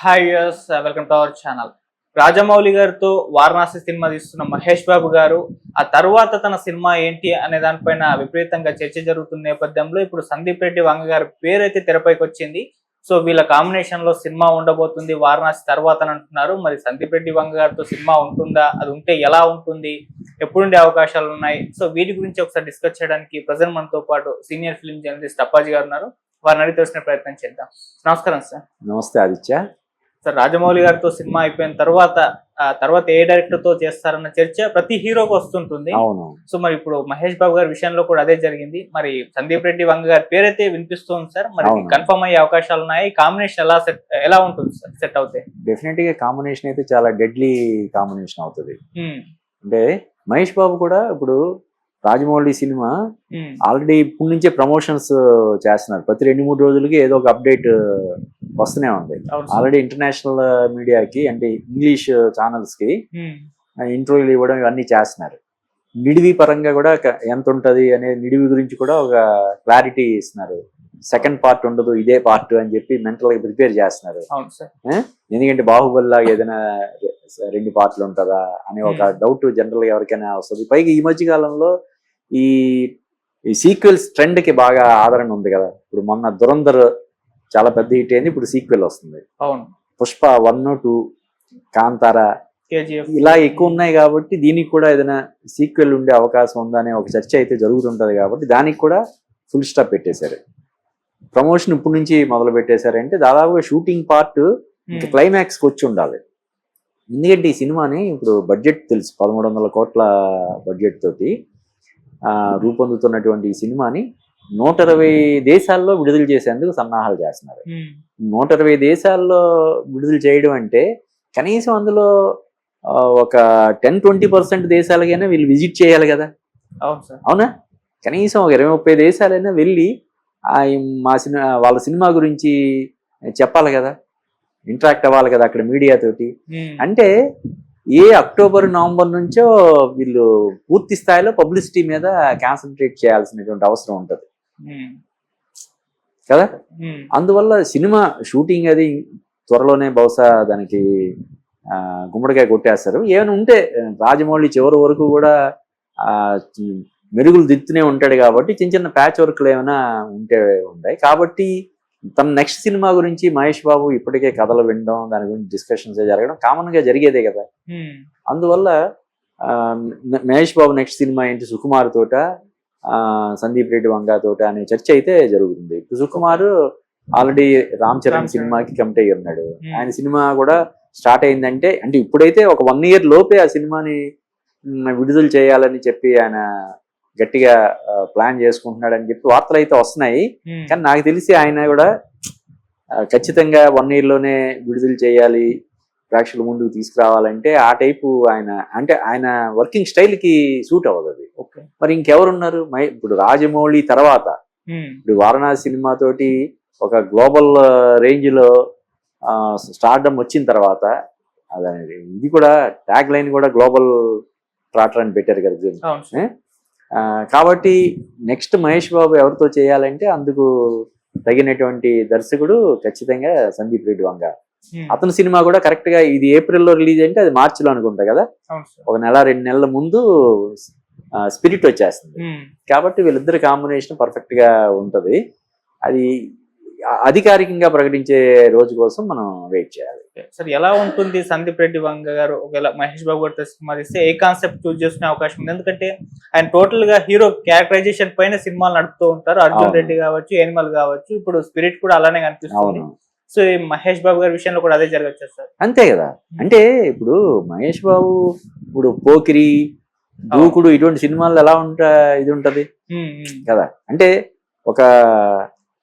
Hi yes welcome to our channel. Rajamouli గారితో Varanasi cinema తీస్తున్న మహేష్ బాబు గారు ఆ తర్వాత తన సినిమా ఏంటి అనే దానిపైన విపరీతంగా చర్చ జరుగుతున్న నేపథ్యంలో ఇప్పుడు సందీప్ రెడ్డి వంగ గారి పేరైతే తెరపైకి వచ్చింది. సో వీళ్ళ కాంబినేషన్ లో సినిమా ఉండబోతుంది వారణాసి తర్వాత అని అంటున్నారు. మరి సందీప్ రెడ్డి వంగ గారితో సినిమా ఉంటుందా, అది ఉంటే ఎలా ఉంటుంది, ఎప్పుడుండే అవకాశాలు ఉన్నాయి, సో వీటి గురించి ఒకసారి డిస్కస్ చేయడానికి ప్రజెంట్ మనతో పాటు సీనియర్ ఫిల్మ్ జర్నలిస్ట్ అప్పాజీ గారు ఉన్నారు. వారిని అడిగి తెలిసిన ప్రయత్నం చేద్దాం. నమస్కారం సార్. నమస్తే ఆదిత్య. సార్, రాజమౌళి గారితో సినిమా అయిపోయిన తర్వాత ఏ డైరెక్టర్ తో చేస్తారన్న చర్చ ప్రతి హీరోకి వస్తుంటుంది. అవును. సో మరి ఇప్పుడు మహేష్ బాబు గారి విషయంలో కూడా అదే జరిగింది. మరి సందీప్ రెడ్డి వంగ గారి పేరైతే వినిపిస్తుంది సార్. మరి కన్ఫర్మ్ అయ్యే అవకాశాలు ఉన్నాయి. కాంబినేషన్ ఎలా ఉంటుంది సార్ సెట్ అవుతాయి? డెఫినెట్ గా కాంబినేషన్ అయితే చాలా డెడ్లీ కాంబినేషన్ అవుతుంది. అంటే మహేష్ బాబు కూడా ఇప్పుడు రాజమౌళి సినిమా ఆల్రెడీ ఇప్పటి నుంచే ప్రమోషన్స్ చేస్తున్నారు. ప్రతి 2-3 రోజులకి ఏదో ఒక అప్డేట్ వస్తూనే ఉంది. ఆల్రెడీ ఇంటర్నేషనల్ మీడియాకి అంటే ఇంగ్లీష్ ఛానల్స్ కి ఇంటర్వ్యూలు ఇవ్వడం ఇవన్నీ చేస్తున్నారు. నిడివి పరంగా కూడా ఎంత ఉంటది అనే నిడివి గురించి కూడా ఒక క్లారిటీ ఇస్తున్నారు. సెకండ్ పార్ట్ ఉండదు, ఇదే పార్ట్ అని చెప్పి మెంటల్ గా ప్రిపేర్ చేస్తున్నారు. ఎందుకంటే బాహుబలి లాగా ఏదైనా 2 పార్ట్లు ఉంటుందా అనే ఒక డౌట్ జనరల్ గా ఎవరికైనా వస్తుంది. పైగా ఈ మధ్య కాలంలో ఈ సీక్వెల్స్ ట్రెండ్ కి బాగా ఆదరణ ఉంది కదా. ఇప్పుడు మొన్న దురంధర్ చాలా పెద్ద హిట్ అయింది, ఇప్పుడు సీక్వెల్ వస్తుంది. పుష్ప 1, 2, కాంతారా ఇలా ఎక్కువ ఉన్నాయి కాబట్టి దీనికి కూడా ఏదైనా సీక్వెల్ ఉండే అవకాశం ఉందా అనే ఒక చర్చ అయితే జరుగుతుంటది. కాబట్టి దానికి కూడా ఫుల్ స్టాప్ పెట్టేశారు. ప్రమోషన్ ఇప్పటి నుంచి మొదలు పెట్టేశారంటే దాదాపుగా షూటింగ్ పార్ట్ ఇంకా క్లైమాక్స్ కి వచ్చి ఉండాలి. ఎందుకంటే ఈ సినిమాని ఇప్పుడు బడ్జెట్ తెలుసు, 1300 కోట్ల బడ్జెట్ తోటి రూపొందుతున్నటువంటి ఈ సినిమాని 120 దేశాల్లో విడుదల చేసేందుకు సన్నాహాలు చేస్తున్నారు. 120 దేశాల్లో విడుదల చేయడం అంటే కనీసం అందులో ఒక 10-20% దేశాలకైనా వీళ్ళు విజిట్ చేయాలి కదా. అవునా? కనీసం ఒక 20-30 దేశాలైనా వెళ్ళి వాళ్ళ సినిమా గురించి చెప్పాలి కదా, ఇంటరాక్ట్ అవ్వాలి కదా అక్కడ మీడియా తోటి. అంటే అక్టోబర్ నవంబర్ నుంచో వీళ్ళు పూర్తి స్థాయిలో పబ్లిసిటీ మీద కాన్సన్ట్రేట్ చేయాల్సినటువంటి అవసరం ఉంటది కదా. అందువల్ల సినిమా షూటింగ్ అది త్వరలోనే బహుశా దానికి గుమ్మడికాయ కొట్టేస్తారు. ఏమైనా ఉంటే రాజమౌళి చివరి వరకు కూడా మెరుగులు దిద్దుతూనే ఉంటాడు కాబట్టి చిన్న చిన్న ప్యాచ్ వర్క్లు ఏమైనా ఉంటే ఉంటాయి. కాబట్టి తన నెక్స్ట్ సినిమా గురించి మహేష్ బాబు ఇప్పటికే కథలు వినడం, దాని గురించి డిస్కషన్స్ జరగడం కామన్ గా జరిగేదే కదా. అందువల్ల మహేష్ బాబు నెక్స్ట్ సినిమా ఏంటి, సుకుమార్ తోట సందీప్ రెడ్డి వంగ తోట అనే చర్చ అయితే జరుగుతుంది. ఇప్పుడు సుకుమార్ ఆల్రెడీ రామ్ చరణ్ సినిమాకి కమిట్ అయ్యి ఉన్నాడు. ఆయన సినిమా కూడా స్టార్ట్ అయిందంటే అంటే ఇప్పుడైతే ఒక 1 year లోపే ఆ సినిమాని విడుదల చేయాలని చెప్పి ఆయన గట్టిగా ప్లాన్ చేసుకుంటున్నాడు అని చెప్పి వార్తలు అయితే వస్తున్నాయి. కానీ నాకు తెలిసి ఆయన కూడా ఖచ్చితంగా 1 year లోనే విడుదల చేయాలి, ప్రేక్షకుల ముందుకు తీసుకురావాలంటే ఆ టైపు ఆయన వర్కింగ్ స్టైల్ కి సూట్ అవ్వదు అది. మరి ఇంకెవరున్నారు? ఇప్పుడు రాజమౌళి తర్వాత ఇప్పుడు వారణాసి సినిమా తోటి ఒక గ్లోబల్ రేంజ్ లో స్టార్డమ్ వచ్చిన తర్వాత అదనేది ఇది కూడా ట్యాగ్ లైన్ కూడా గ్లోబల్ ట్రాటర్ అని పెట్టారు కదా. కాబట్టి నెక్స్ట్ మహేష్ బాబు ఎవరితో చేయాలంటే అందుకు తగినటువంటి దర్శకుడు ఖచ్చితంగా సందీప్ రెడ్డి వంగ. అతని సినిమా కూడా కరెక్ట్ గా ఇది ఏప్రిల్లో రిలీజ్ అంటే అది మార్చిలో అనుకుంటా కదా. 1-2 నెలల ముందు స్పిరిట్ వచ్చేస్తుంది. కాబట్టి వీళ్ళిద్దరి కాంబినేషన్ పర్ఫెక్ట్ గా ఉంటది. అది అధికారికంగా ప్రకటించే రోజు కోసం మనం వెయిట్ చేయాలి. సార్, ఎలా ఉంటుంది సందీప్ రెడ్డి వంగ గారు ఒకవేళ మహేష్ బాబు గారితో సినిమా తీస్తే ఏ కాన్సెప్ట్ చూస్ చేసుకునే అవకాశం ఉంది? ఎందుకంటే ఆయన టోటల్ గా హీరో క్యారెక్టరైజేషన్ పైన సినిమాలు నడుపుతూ ఉంటారు. అర్జున్ రెడ్డి కావచ్చు, ఎనిమల్ కావచ్చు, ఇప్పుడు స్పిరిట్ కూడా అలానే కనిపిస్తుంది. సో మహేష్ బాబు గారి విషయంలో కూడా అదే జరగచ్చు సార్. అంతే కదా. అంటే ఇప్పుడు మహేష్ బాబు ఇప్పుడు పోకిరి, దూకుడు ఇటువంటి సినిమాలు ఎలా ఇది ఉంటది కదా. అంటే ఒక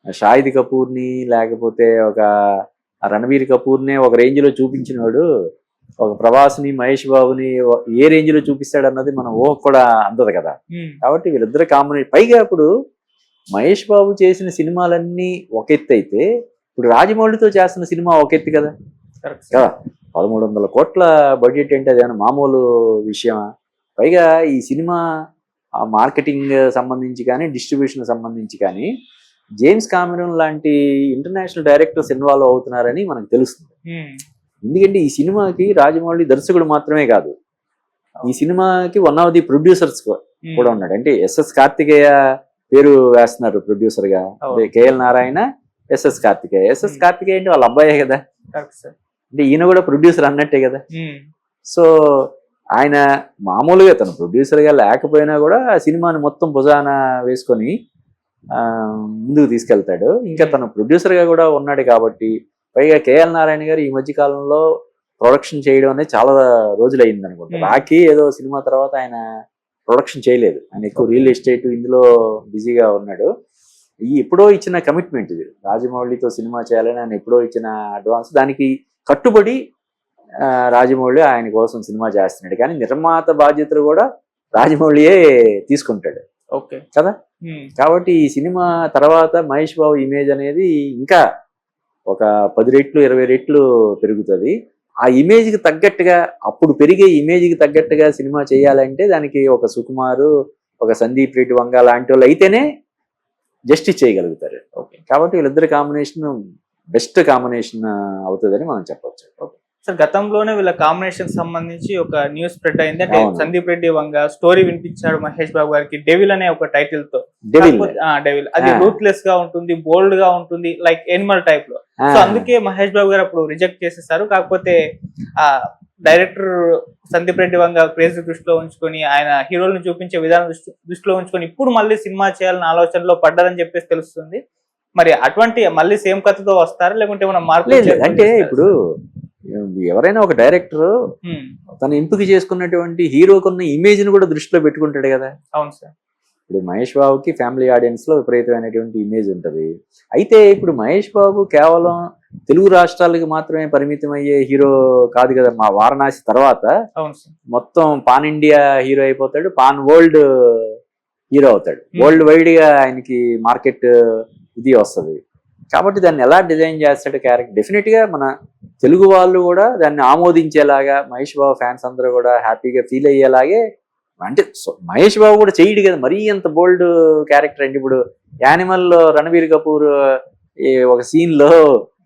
షాహిద్ కపూర్ ని లేకపోతే ఒక రణబీర్ కపూర్ ని ఒక రేంజ్ లో చూపించినవాడు ఒక ప్రభాస్ని మహేష్ బాబుని ఏ రేంజ్ లో చూపిస్తాడు అన్నది మనం ఊహ కూడా అందదు కదా. కాబట్టి వీళ్ళిద్దరు కాంబినేషన్. పైగా ఇప్పుడు మహేష్ బాబు చేసిన సినిమాలన్నీ ఒక ఎత్తు అయితే ఇప్పుడు రాజమౌళితో చేస్తున్న సినిమా ఒక ఎత్తు కదా. 1300 కోట్ల బడ్జెట్ అంటే అదేమన్నా మామూలు విషయమా? పైగా ఈ సినిమా మార్కెటింగ్ సంబంధించి కానీ డిస్ట్రిబ్యూషన్ సంబంధించి కానీ జేమ్స్ కామెరూన్ లాంటి ఇంటర్నేషనల్ డైరెక్టర్స్ ఇన్వాల్వ్ అవుతున్నారని మనకు తెలుస్తుంది. ఎందుకంటే ఈ సినిమాకి రాజమౌళి దర్శకుడు మాత్రమే కాదు, ఈ సినిమాకి వన్ ఆఫ్ ది ప్రొడ్యూసర్స్ కూడా ఉన్నాడు. అంటే ఎస్ఎస్ కార్తికేయ పేరు వేస్తున్నారు ప్రొడ్యూసర్ గా, KL Narayana, SS Karthikeya. SS Karthikeya అంటే వాళ్ళ అబ్బాయే కదా, అంటే ఈయన కూడా ప్రొడ్యూసర్ అన్నట్టే కదా. సో ఆయన మామూలుగా తను ప్రొడ్యూసర్ గా లేకపోయినా కూడా ఆ సినిమాని మొత్తం భుజాన వేసుకొని ముందుకు తీసుకెళ్తాడు. ఇంకా తను ప్రొడ్యూసర్ గా కూడా ఉన్నాడు కాబట్టి, పైగా కేఎల్ నారాయణ గారు ఈ మధ్య కాలంలో ప్రొడక్షన్ చేయడం అనేది చాలా రోజులు అయింది అనుకుంటా. రాకి ఏదో సినిమా తర్వాత ఆయన ప్రొడక్షన్ చేయలేదు, ఆయన ఎక్కువ రియల్ ఎస్టేట్ ఇందులో బిజీగా ఉన్నాడు. ఎప్పుడో ఇచ్చిన కమిట్మెంట్ ఇది, రాజమౌళితో సినిమా చేయాలని ఆయన ఎప్పుడో ఇచ్చిన అడ్వాన్స్, దానికి కట్టుబడి రాజమౌళి ఆయన కోసం సినిమా చేస్తున్నాడు. కానీ నిర్మాత బాధ్యతలు కూడా రాజమౌళియే తీసుకుంటాడు కదా. కాబట్టి ఈ సినిమా తర్వాత మహేష్ బాబు ఇమేజ్ అనేది ఇంకా ఒక 10 రెట్లు 20 రెట్లు పెరుగుతుంది. ఆ ఇమేజ్కి తగ్గట్టుగా, అప్పుడు పెరిగే ఇమేజ్కి తగ్గట్టుగా సినిమా చేయాలంటే దానికి ఒక సుకుమారు, ఒక సందీప్ రెడ్డి వంగ లాంటి వాళ్ళు అయితేనే జస్టిస్ చేయగలుగుతారు. కాబట్టి వీళ్ళిద్దరి కాంబినేషన్ బెస్ట్ కాంబినేషన్ అవుతుందని మనం చెప్పొచ్చు. సార్ గతంలోనే వీళ్ళ కాంబినేషన్ సంబంధించి ఒక న్యూస్ స్ప్రెడ్ అయింది. అంటే సందీప్ రెడ్డి వంగ స్టోరీ వినిపించాడు మహేష్ బాబు గారికి, డెవిల్ అనే ఒక టైటిల్ తో. డెవిల్ అది రూత్లెస్ గా ఉంటుంది, బోల్డ్ గా ఉంటుంది, లైక్ ఎనిమల్ టైప్ లో. సో అందుకే మహేష్ బాబు గారు అప్పుడు రిజెక్ట్ చేసేసారు. కాకపోతే ఆ డైరెక్టర్ సందీప్ రెడ్డి వంగ క్రేజ్ దృష్టిలో ఉంచుకొని, ఆయన హీరోలను చూపించే విధానం దృష్టిలో ఉంచుకొని ఇప్పుడు మళ్ళీ సినిమా చేయాలన్న ఆలోచనలో పడ్డారని చెప్పేసి తెలుస్తుంది. మరి అటువంటి మళ్ళీ సేమ్ కథతో వస్తారా, లేకుంటే ఏమైనా మార్పు? అంటే ఇప్పుడు ఎవరైనా ఒక డైరెక్టర్ తను ఎంపిక చేసుకున్నటువంటి హీరోకున్న ఇమేజ్ ని కూడా దృష్టిలో పెట్టుకుంటాడు కదా. అవును సార్. ఇప్పుడు మహేష్ బాబుకి ఫ్యామిలీ ఆడియన్స్ లో విపరీతమైనటువంటి ఇమేజ్ ఉంటది. అయితే ఇప్పుడు మహేష్ బాబు కేవలం తెలుగు రాష్ట్రాలకి మాత్రమే పరిమితం అయ్యే హీరో కాదు కదా. మా వారణాసి తర్వాత మొత్తం పాన్ ఇండియా హీరో అయిపోతాడు, పాన్ వరల్డ్ హీరో అవుతాడు. వరల్డ్ వైడ్ గా ఆయనకి మార్కెట్ ఇది వస్తుంది. కాబట్టి దాన్ని ఎలా డిజైన్ చేస్తాడు క్యారెక్టర్, డెఫినెట్ గా మన తెలుగు వాళ్ళు కూడా దాన్ని ఆమోదించేలాగా, మహేష్ బాబు ఫ్యాన్స్ అందరూ కూడా హ్యాపీగా ఫీల్ అయ్యేలాగే. అంటే మహేష్ బాబు కూడా చేయడు కదా మరీ అంత బోల్డ్ క్యారెక్టర్. అంటే ఇప్పుడు యానిమల్ లో రణబీర్ కపూర్ ఒక సీన్ లో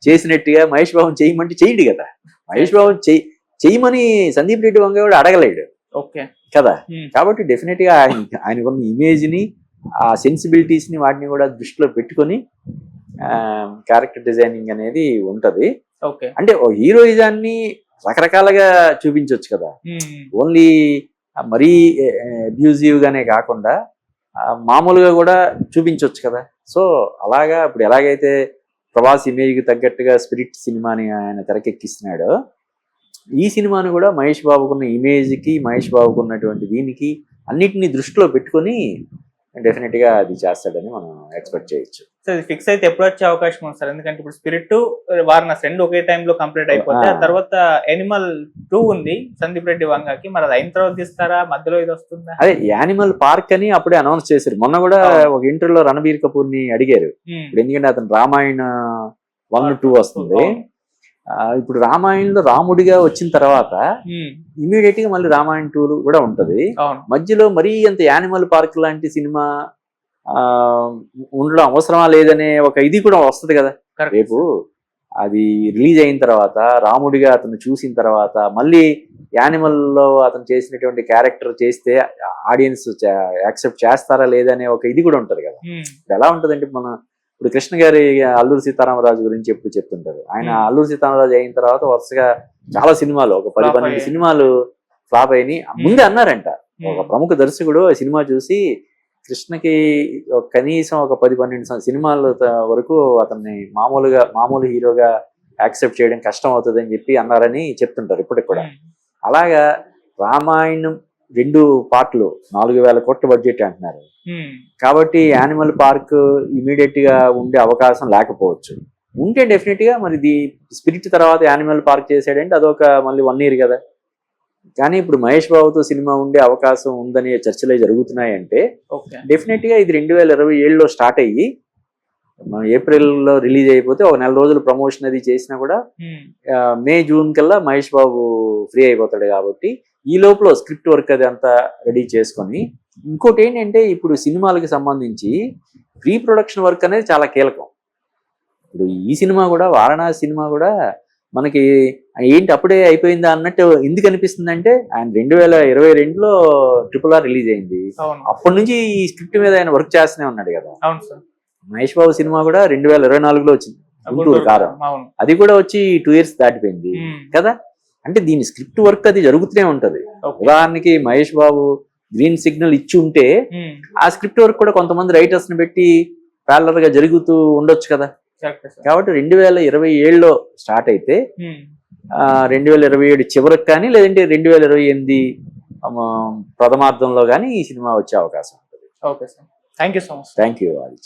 చేసినట్టుగా మహేష్ బాబు చేయమంటే చేయడు కదా. మహేష్ బాబు చేయమని సందీప్ రెడ్డి వంగ కూడా అడగలేడు కదా. కాబట్టి డెఫినెట్ గా ఆయనకున్న ఇమేజ్ ని, ఆ సెన్సిబిలిటీస్ ని, వాటిని కూడా దృష్టిలో పెట్టుకొని క్యారెక్టర్ డిజైనింగ్ అనేది ఉంటది. అంటే ఓ హీరోయిజాన్ని రకరకాలుగా చూపించవచ్చు కదా. ఓన్లీ మరీ అబ్యూజివ్ గానే కాకుండా మామూలుగా కూడా చూపించవచ్చు కదా. సో అలాగా ఇప్పుడు ఎలాగైతే ప్రభాస్ ఇమేజ్ కి తగ్గట్టుగా స్పిరిట్ సినిమాని ఆయన తెరకెక్కిస్తున్నాడో, ఈ సినిమాని కూడా మహేష్ బాబుకున్న ఇమేజ్ కి, మహేష్ బాబుకున్నటువంటి దీనికి అన్నిటిని దృష్టిలో పెట్టుకొని డెఫినెట్ గా అది చేస్తాడని మనం ఎక్స్పెక్ట్ చేయొచ్చు. సార్ ఫిక్స్ అయితే ఎప్పుడు వచ్చే అవకాశం ఉంది సార్? ఎందుకంటే ఇప్పుడు స్పిరిట్, వారణాసి రెండు ఒకే టైంలో కంప్లీట్ అయిపోతే, ఆ తర్వాత యానిమల్ 2 ఉంది సందీప్ రెడ్డి వంగకి. మరి అది అయిన తర్వాత తీస్తారా, మధ్యలో ఇది వస్తుందా? అదే యానిమల్ పార్క్ అని అప్పుడే అనౌన్స్ చేశారు. మొన్న కూడా ఒక ఇంటర్వ్యూలో రణబీర్ కపూర్ ని అడిగారు. ఎందుకంటే అతను రామాయణ 1, 2 వస్తుంది. ఇప్పుడు రామాయణంలో రాముడిగా వచ్చిన తర్వాత ఇమీడియట్ గా మళ్ళీ రామాయణ 2 కూడా ఉంటది. మధ్యలో మరీ అంత యానిమల్ పార్క్ లాంటి సినిమా ఉండడం అవసరమా లేదనే ఒక ఇది కూడా వస్తుంది కదా. రేపు అది రిలీజ్ అయిన తర్వాత, రాముడిగా అతను చూసిన తర్వాత, మళ్ళీ యానిమల్ లో అతను చేసినటువంటి క్యారెక్టర్ చేస్తే ఆడియన్స్ యాక్సెప్ట్ చేస్తారా లేదనే ఒక ఇది కూడా ఉంటది కదా. ఎలా ఉంటదంటే ఇప్పుడు కృష్ణ గారి అల్లూరి సీతారామరాజు గురించి ఎప్పుడు చెప్తుంటారు. ఆయన అల్లూరి సీతారామరాజు అయిన తర్వాత వరుసగా చాలా సినిమాలు, ఒక 10-12 సినిమాలు ఫ్లాప్ అయినాయి. ముందే అన్నారంట, ఒక ప్రముఖ దర్శకుడు సినిమా చూసి కృష్ణకి కనీసం ఒక 10-12 సినిమాల వరకు అతన్ని మామూలు హీరోగా యాక్సెప్ట్ చేయడం కష్టం అవుతుంది అని చెప్పి అన్నారని చెప్తుంటారు ఇప్పటికి కూడా. అలాగా రామాయణం 2 పార్ట్లు 4,000 కోట్ల బడ్జెట్ అంటున్నారు. కాబట్టి యానిమల్ పార్క్ ఇమీడియట్ గా ఉండే అవకాశం లేకపోవచ్చు. ఉంటే డెఫినెట్ గా మరి ఇది స్పిరిట్ తర్వాత యానిమల్ పార్క్ చేసాడంటే అదొక మళ్ళీ 1 year కదా. కానీ ఇప్పుడు మహేష్ బాబుతో సినిమా ఉండే అవకాశం ఉందనే చర్చలే జరుగుతున్నాయంటే డెఫినెట్ గా ఇది 2027లో స్టార్ట్ అయ్యి ఏప్రిల్లో రిలీజ్ అయిపోతే ఒక 4 రోజులు ప్రమోషన్ అది చేసినా కూడా మే జూన్ కల్లా మహేష్ బాబు ఫ్రీ అయిపోతాడు. కాబట్టి ఈ లోపల స్క్రిప్ట్ వర్క్ అది అంతా రెడీ చేసుకొని, ఇంకోటి ఏంటంటే ఇప్పుడు సినిమాలకి సంబంధించి ప్రీ ప్రొడక్షన్ వర్క్ అనేది చాలా కీలకం. ఇప్పుడు ఈ సినిమా కూడా, వారణాసి సినిమా కూడా మనకి ఏంటి అప్పుడే అయిపోయిందా అన్నట్టు ఎందుకు అనిపిస్తుంది అంటే ఆయన 2022లో RRR రిలీజ్ అయింది. అవును అప్పటి నుంచి ఈ స్క్రిప్ట్ మీద ఆయన వర్క్ చేస్తూనే ఉన్నాడు కదా. అవును సార్. మహేష్ బాబు సినిమా కూడా 2024లో వచ్చింది, గుంటూరు కారం. అవును అది కూడా వచ్చి 2 years దాటిపోయింది కదా. అంటే దీని స్క్రిప్ట్ వర్క్ అది జరుగుతూనే ఉంటది. ఉదాహరణకి మహేష్ బాబు గ్రీన్ సిగ్నల్ ఇచ్చి ఉంటే ఆ స్క్రిప్ట్ వర్క్ కూడా కొంతమంది రైటర్స్ ని పెట్టి ప్యారలర్ గా జరుగుతూ ఉండొచ్చు కదా. కాబట్టి 2027లో స్టార్ట్ అయితే 2027 చివరికి కానీ లేదంటే 2028 ప్రథమార్థంలో కానీ ఈ సినిమా వచ్చే అవకాశం ఉంటుంది. Okay sir, thank you so much. Thank you.